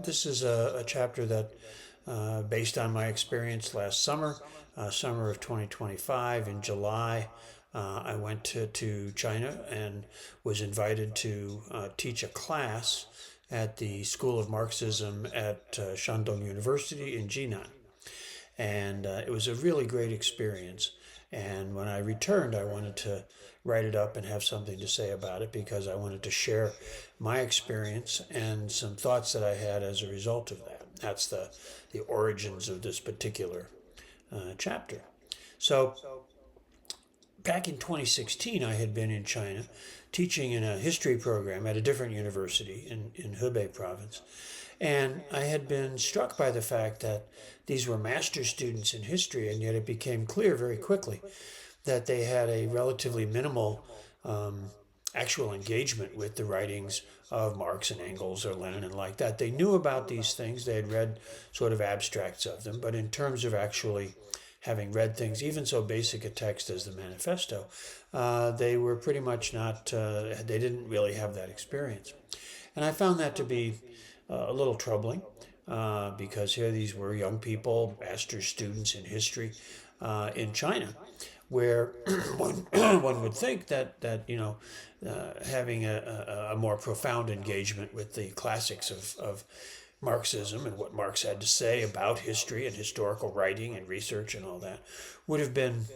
this is a chapter that, based on my experience last summer, summer of 2025, in July, I went to China and was invited to teach a class at the School of Marxism at Shandong University in Jinan. And it was a really great experience. And when I returned, I wanted to write it up and have something to say about it because I wanted to share my experience and some thoughts that I had as a result of that. That's the origins of this particular chapter. So, back in 2016, I had been in China teaching in a history program at a different university in Hebei province. And I had been struck by the fact that these were master's students in history, and yet it became clear very quickly that they had a relatively minimal actual engagement with the writings of Marx and Engels or Lenin and like that. They knew about these things, they had read sort of abstracts of them, but in terms of actually having read things, even so basic a text as the manifesto, they were pretty much not, they didn't really have that experience. And I found that to be a little troubling because here these were young people, master's students in history in China, where one would think that having a more profound engagement with the classics of Marxism and what Marx had to say about history and historical writing and research and all that would have been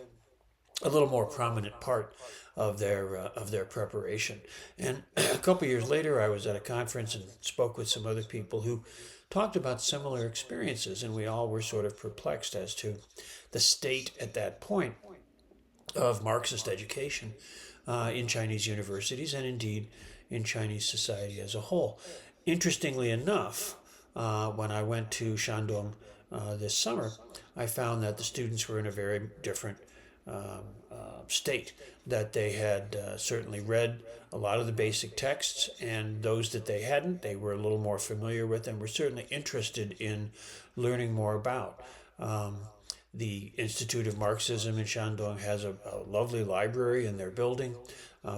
a little more prominent part of their preparation. And a couple years later, I was at a conference and spoke with some other people who talked about similar experiences, and we all were sort of perplexed as to the state at that point of Marxist education in Chinese universities and indeed in Chinese society as a whole. Interestingly enough, when I went to Shandong this summer, I found that the students were in a very different state, that they had certainly read a lot of the basic texts, and those that they hadn't, they were a little more familiar with and were certainly interested in learning more about. The Institute of Marxism in Shandong has a lovely library in their building,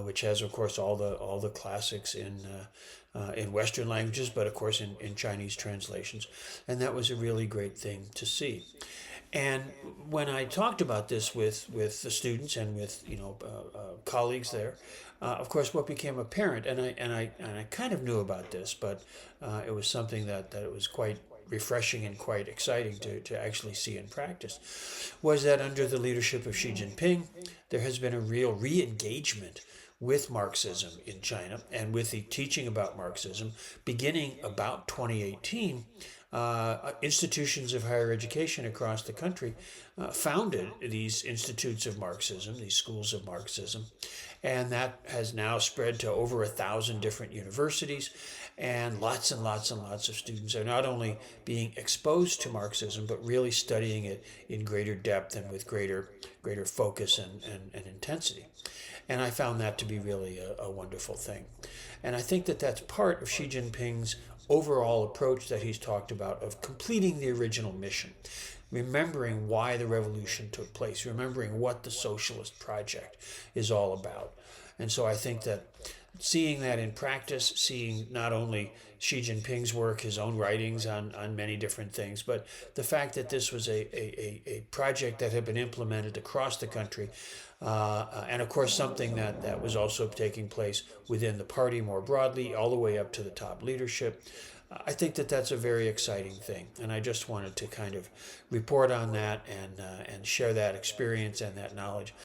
which has, of course, all the classics in Western languages, but of course in Chinese translations, and that was a really great thing to see. And when I talked about this with the students and with colleagues there, of course, what became apparent, and I kind of knew about this, but it was something that it was quite refreshing and quite exciting to actually see in practice, was that under the leadership of Xi Jinping, there has been a real re-engagement with Marxism in China and with the teaching about Marxism beginning about 2018. Institutions of higher education across the country founded these institutes of Marxism, these schools of Marxism, and that has now spread to over 1,000 different universities, and lots and lots and lots of students are not only being exposed to Marxism, but really studying it in greater depth and with greater focus and intensity. And I found that to be really a wonderful thing. And I think that that's part of Xi Jinping's overall approach that he's talked about of completing the original mission, remembering why the revolution took place, remembering what the socialist project is all about. And so I think that seeing that in practice, seeing not only Xi Jinping's work, his own writings on many different things, but the fact that this was a project that had been implemented across the country, and of course something that was also taking place within the party more broadly, all the way up to the top leadership. I think that that's a very exciting thing, and I just wanted to kind of report on that and share that experience and that knowledge